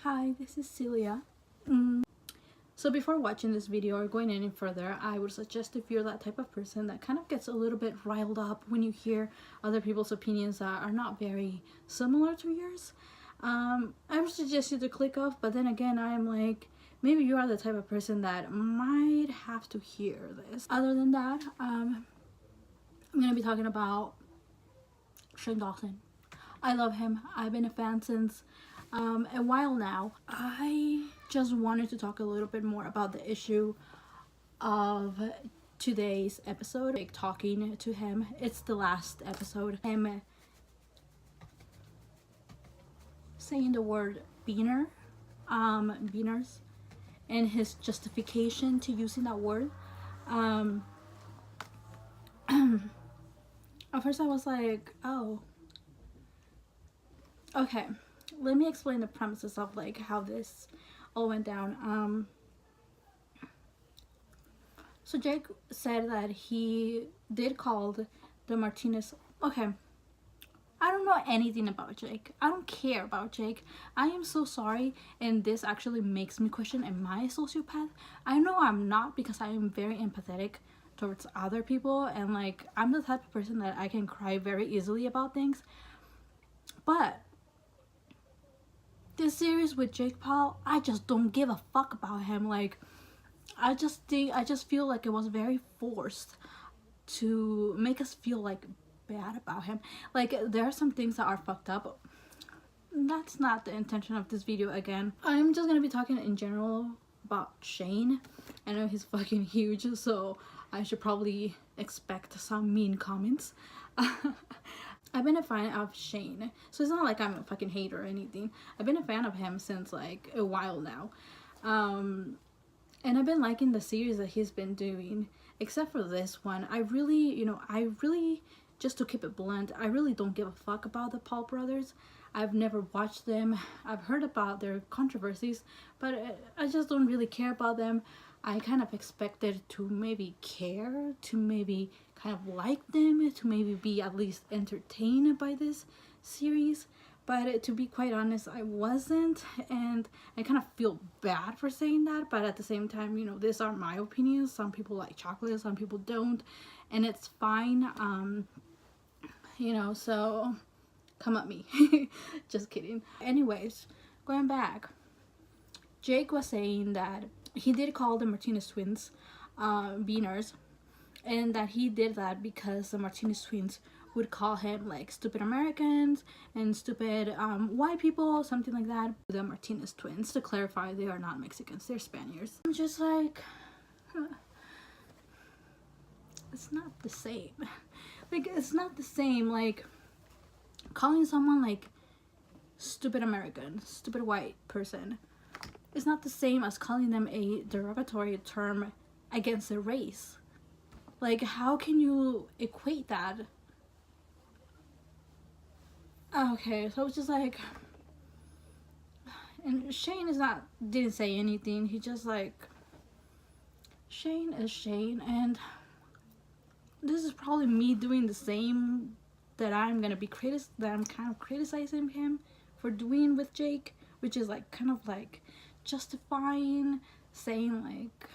Hi, this is Celia. So before watching this video or going any further, I would suggest if you're that type of person that kind of gets a little bit riled up when you hear other people's opinions that are not very similar to yours, I would suggest you to click off. But then again, I'm like, maybe you are the type of person that might have to hear this. Other than that, I'm gonna be talking about Shane Dawson. I love him. I've been a fan since a while now. I just wanted to talk a little bit more about the issue of today's episode, like talking to him. It's the last episode. Him saying the word beaners, and his justification to using that word. At first I was like, oh, okay, let me explain the premises of like how this all went down. So Jake said that he did call the Martinez. Okay, I don't know anything about Jake. I don't care about Jake. I am so sorry, and this actually makes me question, am I a sociopath? I know I'm not, because I am very empathetic towards other people, and like I'm the type of person that I can cry very easily about things. But this series with Jake Paul, I just don't give a fuck about him. Like I just feel like it was very forced to make us feel like bad about him. Like there are some things that are fucked up. That's not the intention of this video. Again, I'm just gonna be talking in general about Shane. I know he's fucking huge, so I should probably expect some mean comments. I've been a fan of Shane, so it's not like I'm a fucking hater or anything. I've been a fan of him since like a while now, and I've been liking the series that he's been doing, except for this one. I really, just to keep it blunt, I really don't give a fuck about the Paul brothers. I've never watched them. I've heard about their controversies, but I just don't really care about them. I kind of expected to maybe care, to maybe kind of like them, to maybe be at least entertained by this series. But to be quite honest, I wasn't, and I kind of feel bad for saying that. But at the same time, you know, these are my opinions. Some people like chocolate, some people don't, and it's fine. You know, so come at me. Just kidding. Anyways, going back, Jake was saying that he did call the Martinez twins beaners, and that he did that because the Martinez twins would call him like stupid Americans and stupid white people, something like that. The Martinez twins, to clarify, they are not Mexicans, they're Spaniards. I'm just like, it's not the same. Like, it's not the same. Like, calling someone like stupid American, stupid white person, it's not the same as calling them a derogatory term against their race. Like, how can you equate that? Okay, so it's just like, and Shane didn't say anything. He just like, Shane is Shane, and this is probably me doing the same that I'm kind of criticizing him for doing with Jake, which is like kind of like justifying, saying like,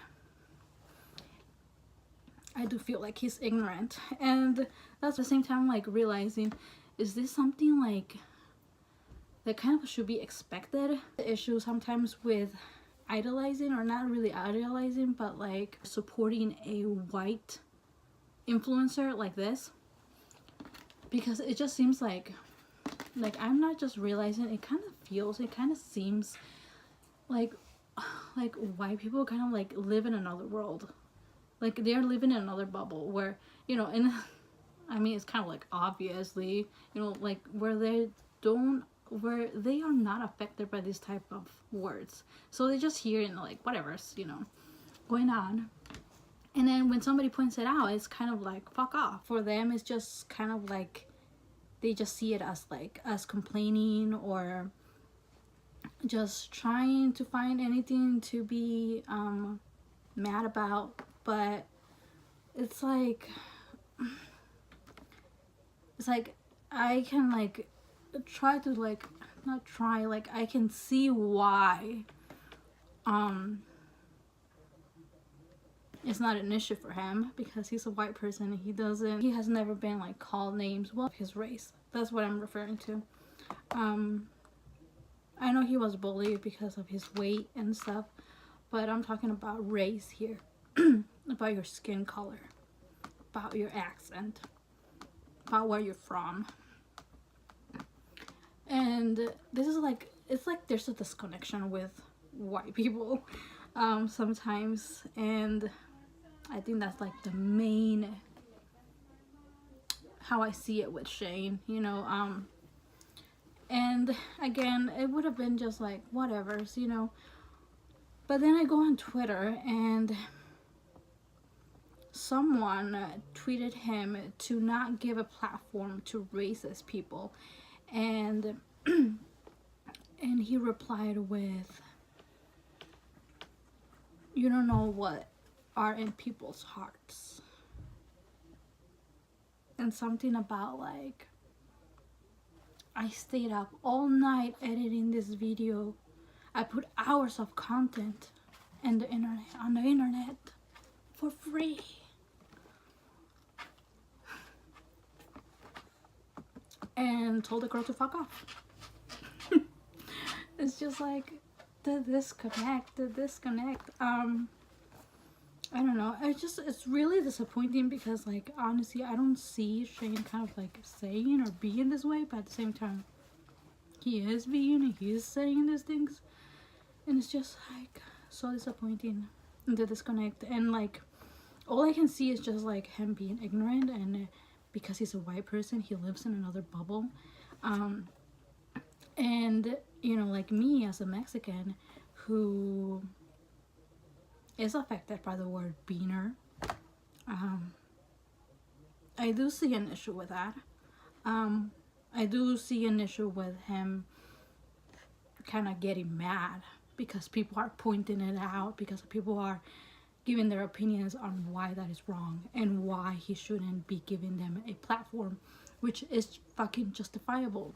I do feel like he's ignorant, and that's at the same time like realizing, is this something like that kind of should be expected? The issue sometimes with idolizing, or not really idolizing, but like supporting a white influencer like this, because it just seems like I'm not just realizing, it kind of seems like white people kind of like live in another world. Like they're living in another bubble where, you know, and I mean, it's kind of like obviously, you know, like where they are not affected by this type of words. So they just hear and like whatever's, you know, going on. And then when somebody points it out, it's kind of like, fuck off. For them, it's just kind of like, they just see it as like, as complaining, or just trying to find anything to be mad about. But it's like I can like try to like not try, like I can see why it's not an issue for him, because he's a white person and he has never been like called names, well, his race, that's what I'm referring to. I know he was bullied because of his weight and stuff, but I'm talking about race here. About your skin color, about your accent, about where you're from. And this is like, it's like there's a disconnection with white people sometimes, and I think that's like the main, how I see it with Shane, you know. And again, it would have been just like whatever, you know. But then I go on Twitter and someone tweeted him to not give a platform to racist people, and and he replied with, "You don't know what are in people's hearts," and something about like, I stayed up all night editing this video. I put hours of content on the internet for free. And told the girl to fuck off. It's just like the disconnect. I don't know. It's really disappointing because, like, honestly, I don't see Shane kind of like saying or being this way, but at the same time, he is being and he is saying these things, and it's just like so disappointing, the disconnect. And like, all I can see is just like him being ignorant, and because he's a white person, he lives in another bubble. And you know, like me as a Mexican who is affected by the word beaner, I do see an issue with that. I do see an issue with him kind of getting mad because people are pointing it out, because people are giving their opinions on why that is wrong and why he shouldn't be giving them a platform, which is fucking justifiable.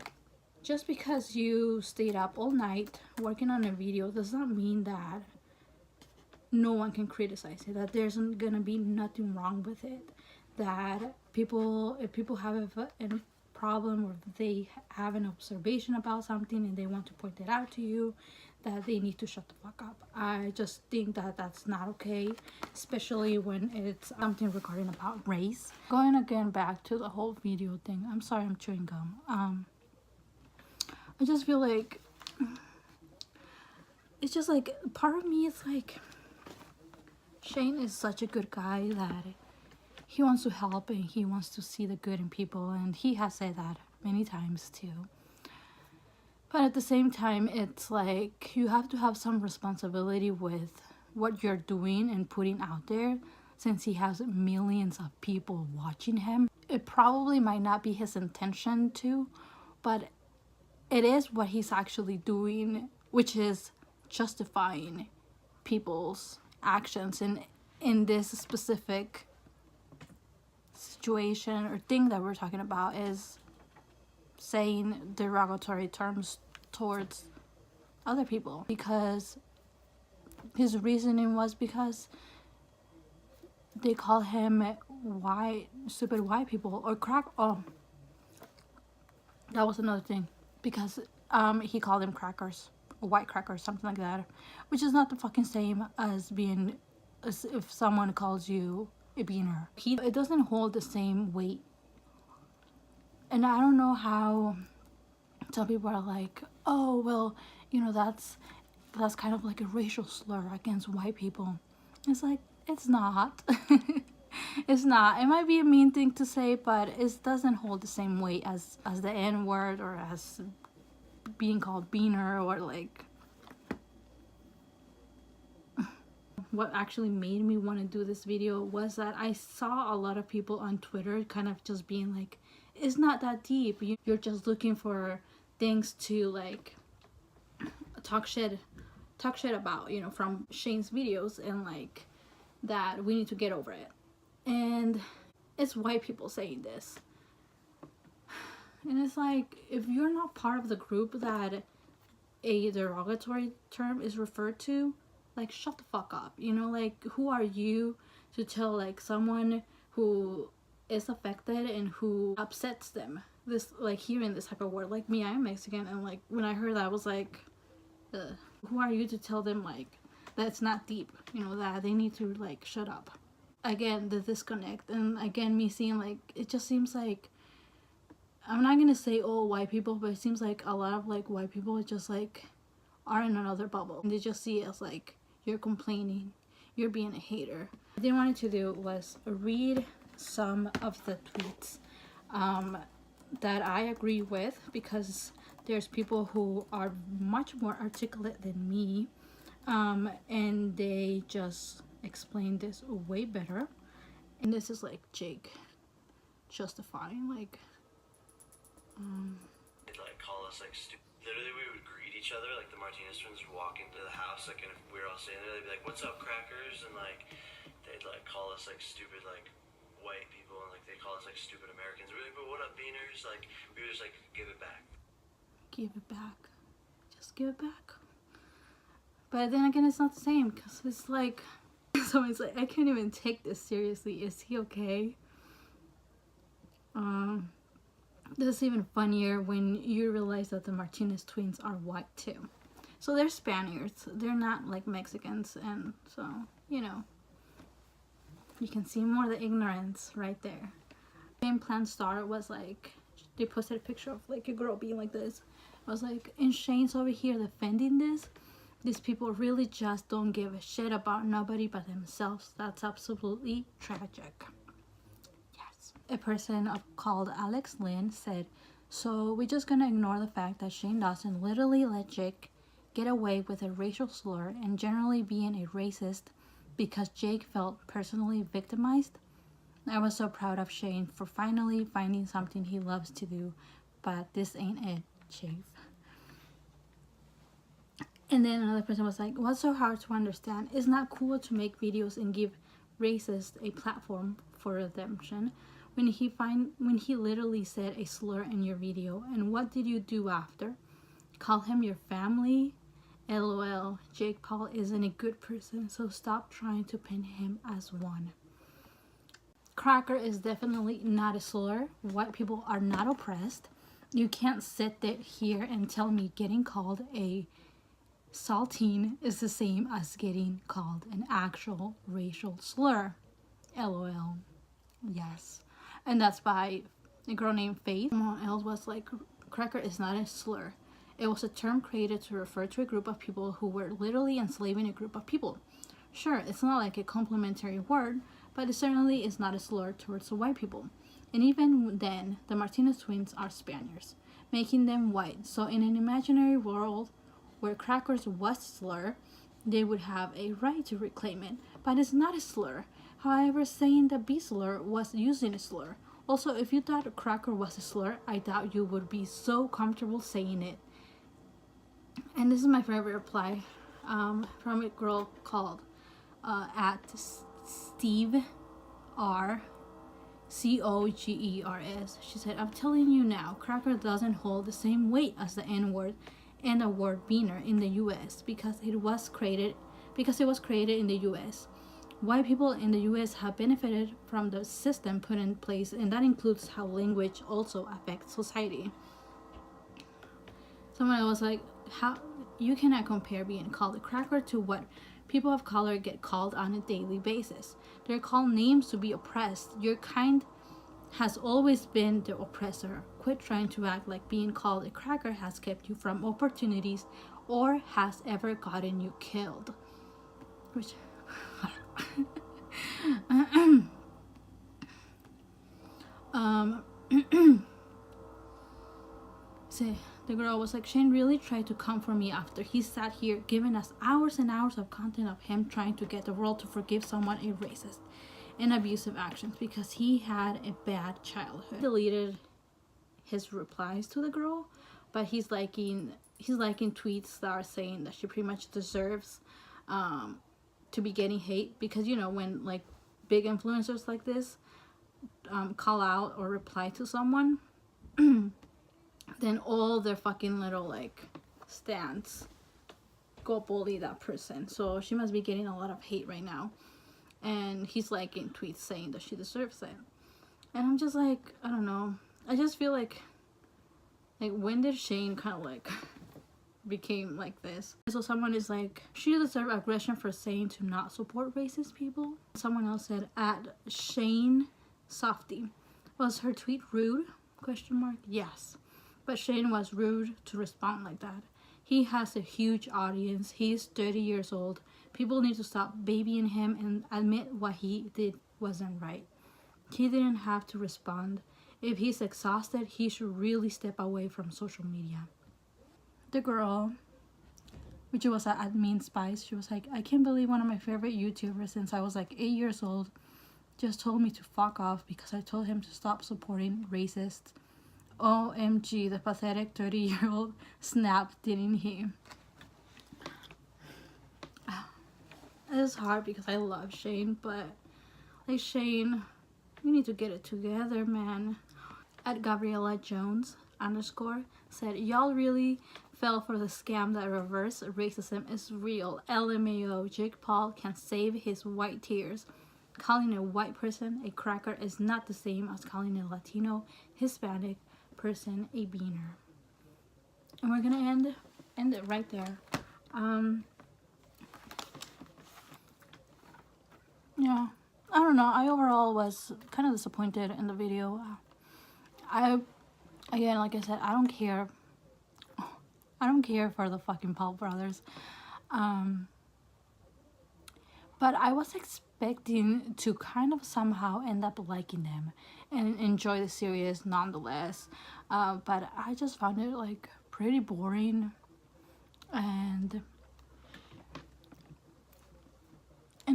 Just because you stayed up all night working on a video does not mean that no one can criticize it, that there's gonna be nothing wrong with it, that if people have a problem, or if they have an observation about something and they want to point it out to you, that they need to shut the fuck up. I just think that that's not okay, especially when it's something regarding about race. Going again back to the whole video thing, I'm sorry, I'm chewing gum. I just feel like it's just like, part of me is like, Shane is such a good guy that he wants to help and he wants to see the good in people, and he has said that many times too. But at the same time, it's like you have to have some responsibility with what you're doing and putting out there, since he has millions of people watching him. It probably might not be his intention to, but it is what he's actually doing, which is justifying people's actions in this specific situation or thing that we're talking about, is saying derogatory terms towards other people. Because his reasoning was because they call him stupid white people, or crack. Oh, that was another thing, because he called them crackers, or white crackers, something like that, which is not the fucking same as if someone calls you a beaner. It doesn't hold the same weight. And I don't know how some people are like, oh well, you know, that's kind of like a racial slur against white people. It's like, it's not. It's not. It might be a mean thing to say, but it doesn't hold the same weight as the N-word, or as being called beaner, or like. What actually made me want to do this video was that I saw a lot of people on Twitter kind of just being like, it's not that deep, you're just looking for things to like talk shit about, you know, from Shane's videos, and like that we need to get over it. And it's white people saying this. And it's like, if you're not part of the group that a derogatory term is referred to, like, shut the fuck up. You know, like, who are you to tell like someone who is affected and who upsets them this, like, hearing this type of word? Like me, I'm Mexican, and like when I heard that, I was like, ugh. Who are you to tell them like that's not deep, you know, that they need to like shut up? Again, the disconnect, and again me seeing like, it just seems like, I'm not gonna say all white people, but it seems like a lot of like white people just like are in another bubble, and they just see it as like, you're complaining, you're being a hater. What they wanted to do was read some of the tweets that I agree with, because there's people who are much more articulate than me, and they just explain this way better. And this is like Jake justifying like they'd like call us like literally we would greet each other, like the Martinez twins would walk into the house, like, and if we were all standing there, they'd be like, "What's up, crackers?" And like they'd like call us like stupid like white people, and like they call us like stupid Americans. We're like, "But what up, beaners?" Like we would just like give it back. Give it back. Just give it back. But then again, it's not the same, because it's like, someone's like, I can't even take this seriously. Is he okay? This is even funnier when you realize that the Martinez twins are white too. So they're Spaniards. They're not like Mexicans, and so, you know, you can see more the ignorance right there. Game Plan Star was like, they posted a picture of like a girl being like this. I was like, and Shane's over here defending this. These people really just don't give a shit about nobody but themselves. That's absolutely tragic. Yes. A person called Alex Lynn said, so we're just gonna ignore the fact that Shane Dawson literally let Jake get away with a racial slur and generally being a racist because Jake felt personally victimized. I was so proud of Shane for finally finding something he loves to do, but this ain't it, Chief. And then another person was like, what's so hard to understand? It's not cool to make videos and give racists a platform for redemption when he literally said a slur in your video. And what did you do after? Call him your family? LOL. Jake Paul isn't a good person, so stop trying to pin him as one. Cracker is definitely not a slur. White people are not oppressed. You can't sit there here and tell me getting called a saltine is the same as getting called an actual racial slur. LOL. Yes. And that's by a girl named Faith. Someone else was like, cracker is not a slur. It was a term created to refer to a group of people who were literally enslaving a group of people. Sure, it's not like a complimentary word, but it certainly is not a slur towards the white people. And even then, the Martinez twins are Spaniards, making them white. So in an imaginary world where crackers was a slur, they would have a right to reclaim it. But it's not a slur. However, saying that B slur was using a slur. Also, if you thought a cracker was a slur, I doubt you would be so comfortable saying it. And this is my favorite reply from a girl called at Steve R. COGERS. She said, I'm telling you now, cracker doesn't hold the same weight as the N-word and the word beaner in the US because it was created in the US. White people in the US have benefited from the system put in place, and that includes how language also affects society. Someone was like, how you cannot compare being called a cracker to what people of color get called on a daily basis. They're called names to be oppressed. Your kind has always been the oppressor. Quit trying to act like being called a cracker has kept you from opportunities or has ever gotten you killed. Which say the girl was like, Shane really tried to come for me after he sat here giving us hours and hours of content of him trying to get the world to forgive someone a racist and abusive actions because he had a bad childhood. He deleted his replies to the girl, but he's liking tweets that are saying that she pretty much deserves to be getting hate, because you know when like big influencers like this call out or reply to someone then all their fucking little like stands go bully that person. So she must be getting a lot of hate right now. And he's like in tweets saying that she deserves it. And I'm just like, I don't know. I just feel like when did Shane kind of like became like this? So someone is like, she deserves aggression for saying to not support racist people. Someone else said, at Shane Softy, was her tweet rude? Question mark. Yes, but Shane was rude to respond like that. He has a huge audience. He's 30 years old. People need to stop babying him and admit what he did wasn't right. He didn't have to respond. If he's exhausted, he should really step away from social media. The girl, which was at Mean Spice, she was like, I can't believe one of my favorite YouTubers since I was like 8 years old just told me to fuck off because I told him to stop supporting racists. OMG, the pathetic 30-year-old snapped, didn't he? It's hard because I love Shane, but like, Shane, you need to get it together, man. At Gabriella Jones _ said, y'all really fell for the scam that reverse racism is real. LMAO, Jake Paul can save his white tears. Calling a white person a cracker is not the same as calling a Latino, Hispanic person a beaner. And we're gonna end it right there. Yeah, I don't know. I overall was kind of disappointed in the video. Again, like I said, I don't care. I don't care for the fucking Paul brothers. But I was expecting to kind of somehow end up liking them and enjoy the series nonetheless. But I just found it like pretty boring, and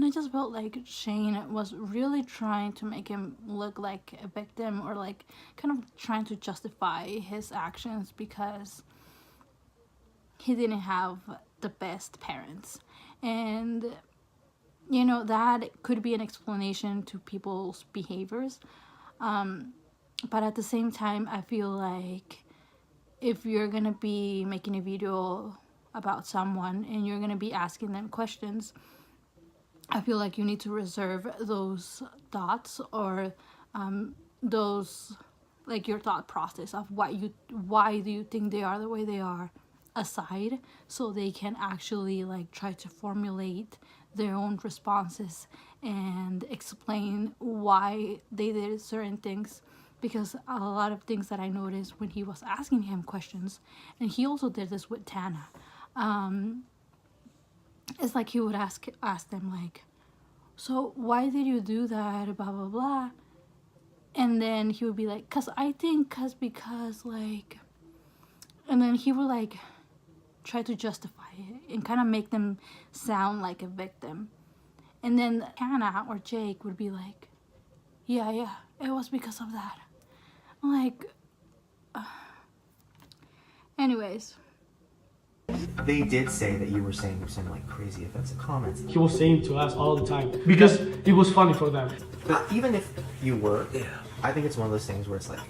I just felt like Shane was really trying to make him look like a victim, or like kind of trying to justify his actions because he didn't have the best parents. And you know, that could be an explanation to people's behaviors. But at the same time, I feel like if you're gonna be making a video about someone and you're gonna be asking them questions, I feel like you need to reserve those thoughts, or those, like, your thought process of why do you think they are the way they are aside, so they can actually like try to formulate their own responses and explain why they did certain things. Because a lot of things that I noticed when he was asking him questions, and he also did this with Tana, it's like he would ask them like, so why did you do that, blah blah blah, and then he would be like, because like, and then he would like try to justify it and kind of make them sound like a victim. And then Hannah or Jake would be like, yeah, it was because of that. I'm like, anyways. They did say that you were saying some like crazy offensive comments. He was saying to us all the time because it was funny for them. But even if you were, I think it's one of those things where it's like,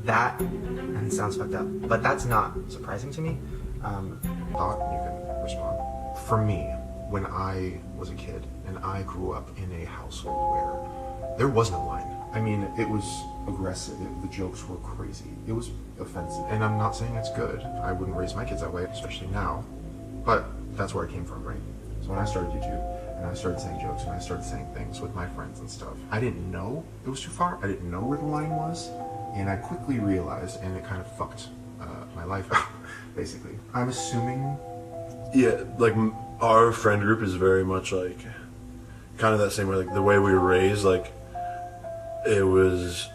that, and it sounds fucked up, but that's not surprising to me. Thought you can respond. For me, when I was a kid and I grew up in a household where there was no line. I mean, it was aggressive. The jokes were crazy. It was offensive. And I'm not saying it's good. I wouldn't raise my kids that way, especially now. But that's where I came from, right? So when I started YouTube and I started saying jokes and I started saying things with my friends and stuff, I didn't know it was too far. I didn't know where the line was. And I quickly realized, and it kind of fucked my life out, basically. I'm assuming... Yeah, like, our friend group is very much like, kind of that same way, like, the way we were raised, like, it was...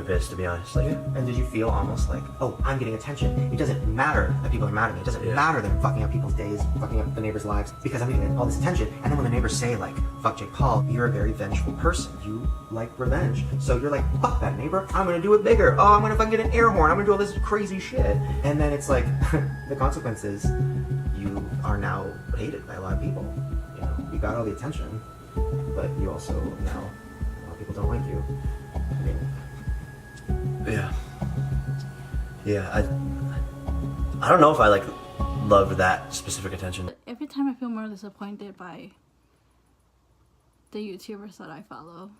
pissed, to be honest. Like, and did you feel almost like, oh, I'm getting attention. It doesn't matter that people are mad at me. It doesn't matter that I'm fucking up people's days, fucking up the neighbors' lives, because I'm getting all this attention. And then when the neighbors say, like, fuck Jake Paul, you're a very vengeful person. You like revenge. So you're like, fuck that neighbor. I'm gonna do it bigger. Oh, I'm gonna fucking get an air horn. I'm gonna do all this crazy shit. And then it's like, the consequences, you are now hated by a lot of people. You know, you got all the attention, but you also now, a lot of people don't like you. I mean, Yeah. Yeah, I don't know if I like loved that specific attention. Every time I feel more disappointed by the YouTubers that I follow.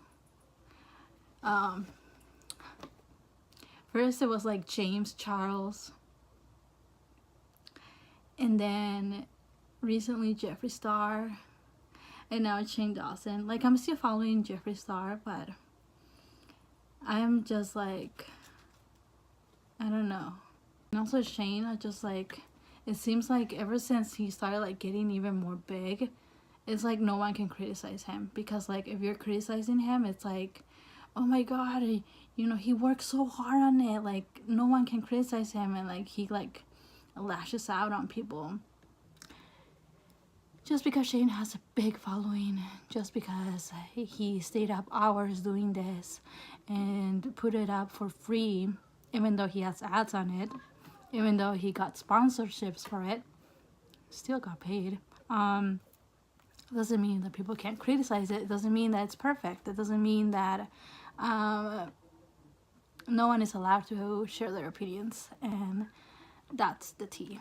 First it was like James Charles, and then recently Jeffree Star, and now Shane Dawson. Like, I'm still following Jeffree Star, but I'm just like, I don't know. And also Shane, I just like, it seems like ever since he started like getting even more big, it's like no one can criticize him, because like if you're criticizing him, it's like, oh my god, you know, he works so hard on it, like no one can criticize him, and like he like lashes out on people just because Shane has a big following, just because he stayed up hours doing this and put it up for free, even though he has ads on it, even though he got sponsorships for it, still got paid. Doesn't mean that people can't criticize it. It doesn't mean that it's perfect. It doesn't mean that no one is allowed to share their opinions, and that's the tea.